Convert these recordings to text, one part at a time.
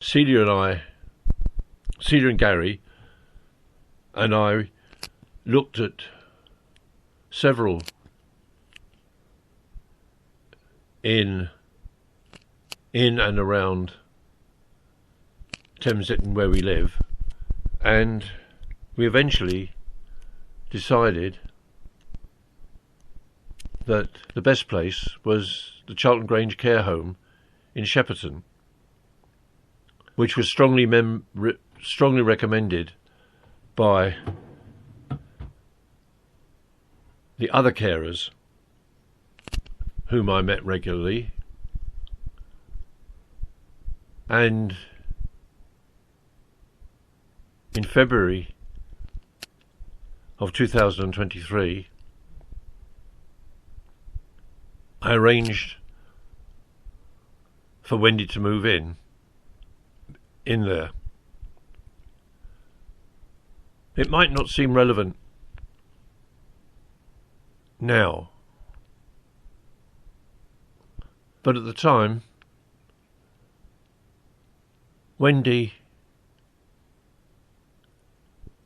Celia and Gary and I looked at several in and around Thamesden where we live, and we eventually decided that the best place was the Charlton Grange Care Home in Shepperton, which was strongly recommended by the other carers whom I met regularly. And in February of 2023, I arranged for Wendy to move in there. It might not seem relevant now, but at the time, Wendy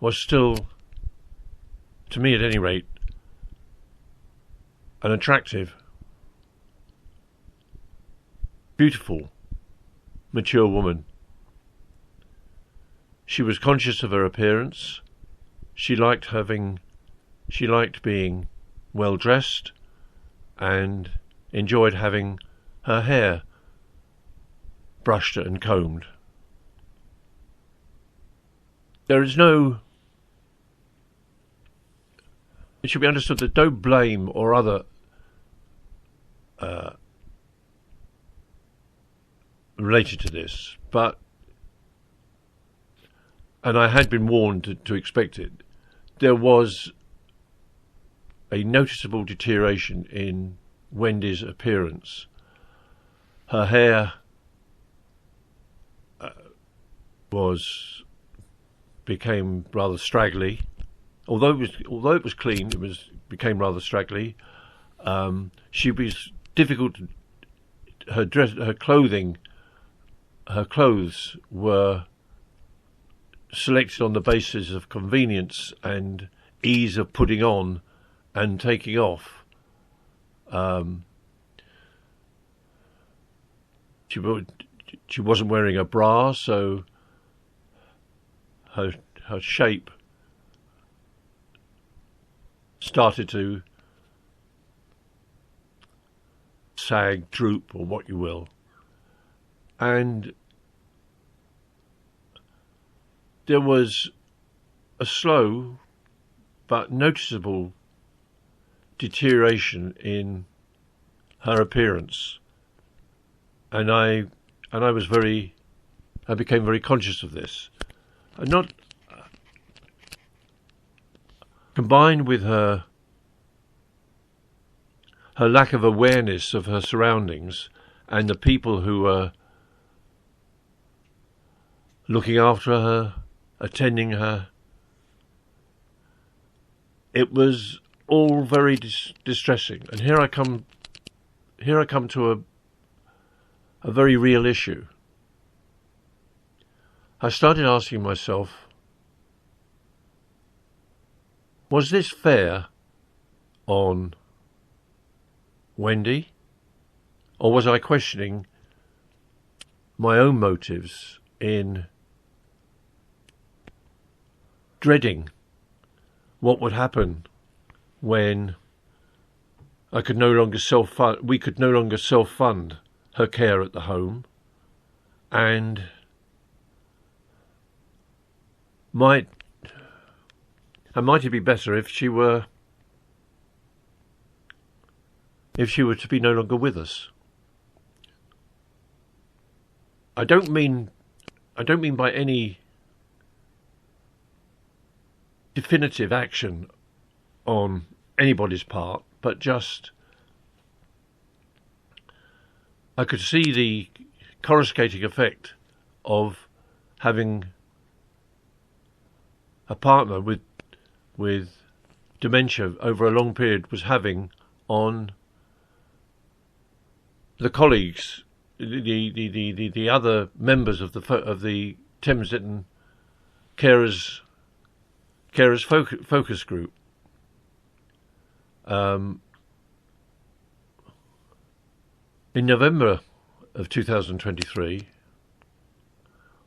was still, to me at any rate, an attractive, beautiful, mature woman. She was conscious of her appearance. She liked being well dressed and enjoyed having her hair brushed and combed. It should be understood that no blame or other related to this, and I had been warned to expect it, there was a noticeable deterioration in Wendy's appearance. Her hair became rather straggly. Although it was clean, became rather straggly. She was difficult. Her clothes were selected on the basis of convenience and ease of putting on and taking off. She wasn't wearing a bra, so her shape started to sag, droop, or what you will. And there was a slow but noticeable deterioration in her appearance, and I became very conscious of this. And not combined with her lack of awareness of her surroundings and the people who were looking after her, attending her. It was all very distressing. And here I come to a very real issue. I started asking myself, was this fair on Wendy, or was I questioning my own motives in dreading what would happen when we could no longer self-fund her care at the home, and might it be better if she were to be no longer with us? I don't mean by any definitive action on anybody's part, but just I could see the coruscating effect of having a partner with dementia over a long period was having on the colleagues the other members of the Thames Ditton carers focus group. In November of 2023,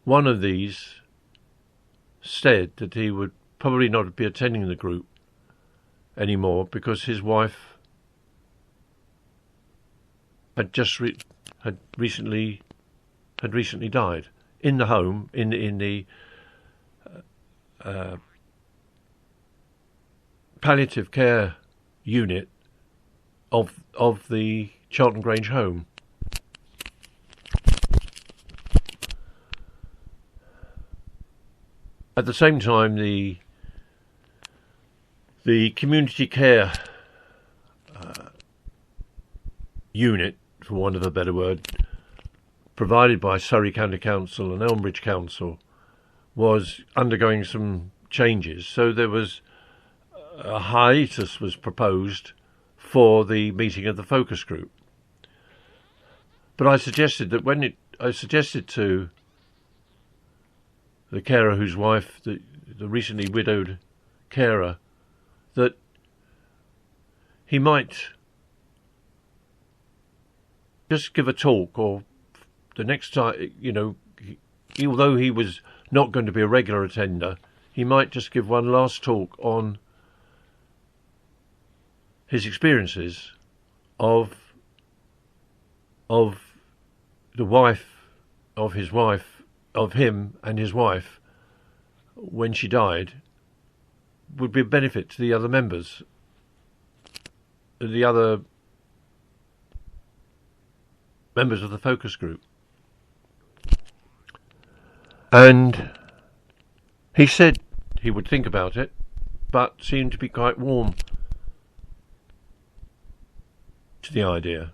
one of these said that he would probably not be attending the group anymore because his wife had recently died in the home in the palliative care unit of the Charlton Grange home. At the same time, the community care unit, for want of a better word, provided by Surrey County Council and Elmbridge Council, was undergoing some changes. So there was a hiatus was proposed for the meeting of the focus group. But I suggested that I suggested to the carer whose wife, the recently widowed carer, that he might just give a talk, or the next time, although he was not going to be a regular attender, he might just give one last talk on his experiences of the wife, of him and his wife, when she died, would be a benefit to the other members, of the focus group. And he said he would think about it, but seemed to be quite warm to the idea.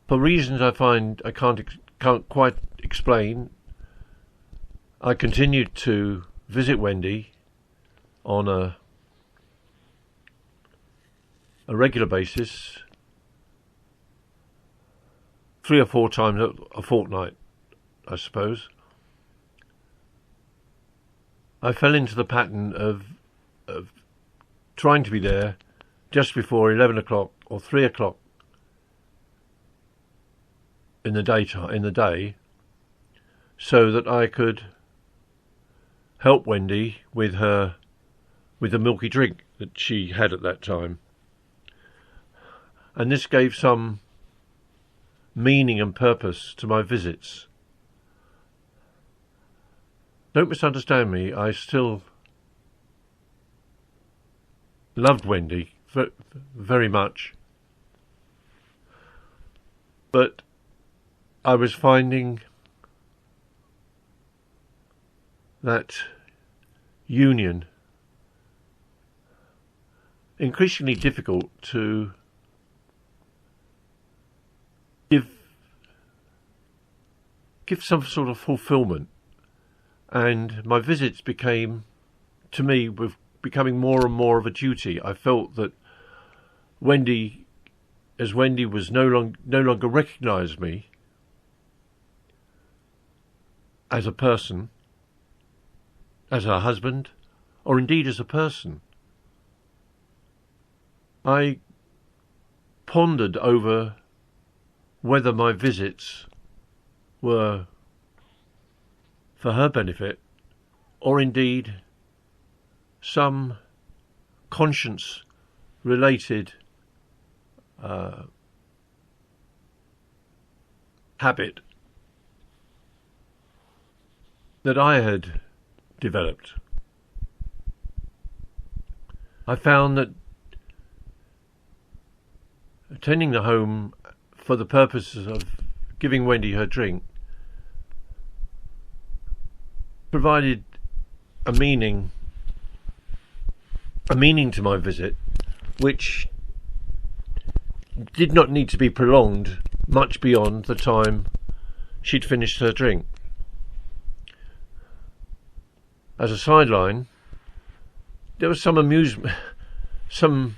For reasons I find I can't quite explain, I continued to visit Wendy on a regular basis, 3 or 4 times a fortnight, I suppose. I fell into the pattern of trying to be there just before 11 o'clock or 3 o'clock in the day, so that I could help Wendy with the milky drink that she had at that time. And this gave some meaning and purpose to my visits. Don't misunderstand me, I still loved Wendy very much, but I was finding that union increasingly difficult to give some sort of fulfillment, and my visits became, to me, were becoming more and more of a duty. I felt that Wendy was no longer recognised me as a person, as her husband, or indeed as a person. I pondered over whether my visits were for her benefit, or indeed some conscience-related habit that I had developed. I found that attending the home for the purposes of giving Wendy her drink provided a meaning to my visit, which did not need to be prolonged much beyond the time she'd finished her drink. As a sideline, there was some amusement, some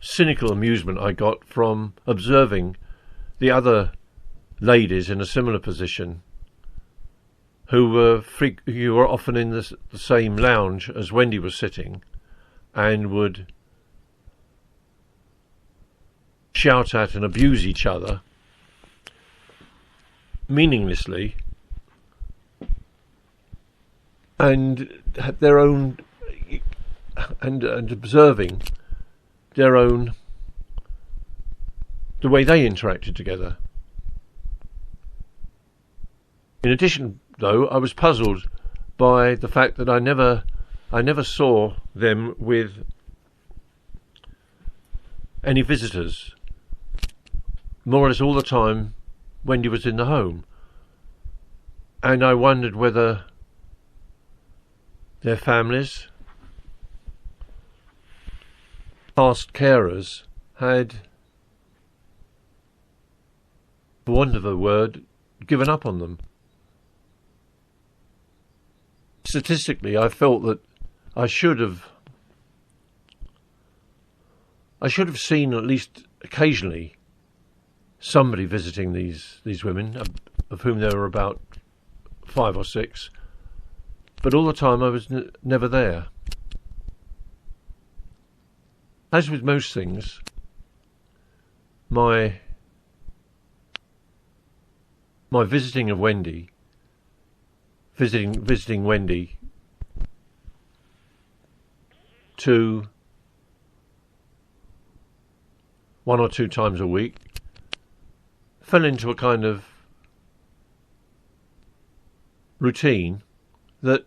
cynical amusement I got from observing the other ladies in a similar position who were often in the same lounge as Wendy was sitting and would shout at and abuse each other meaninglessly, and had their own and observing their own, the way they interacted together. In addition, though, I was puzzled by the fact that I never saw them with any visitors. More or less all the time Wendy was in the home, and I wondered whether their families, past carers, had, for want of a word, given up on them. Statistically, I felt that I should have seen at least occasionally somebody visiting these women, of whom there were about 5 or 6, but all the time I was never there. As with most things, my visiting Wendy to 1 or 2 times a week fell into a kind of routine that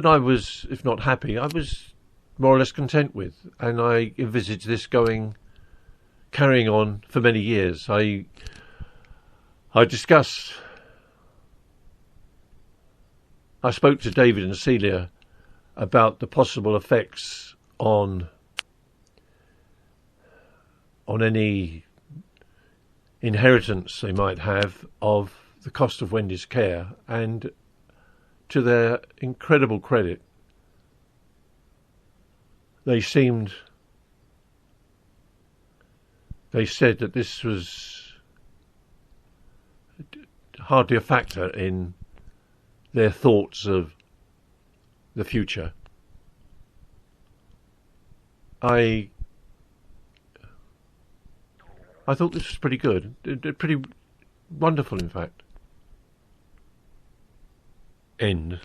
I was, if not happy, I was more or less content with, and I envisaged this carrying on for many years. I spoke to David and Celia about the possible effects on any inheritance they might have of the cost of Wendy's care, and to their incredible credit, they said that this was hardly a factor in their thoughts of the future. I thought this was pretty good, pretty wonderful, in fact. End.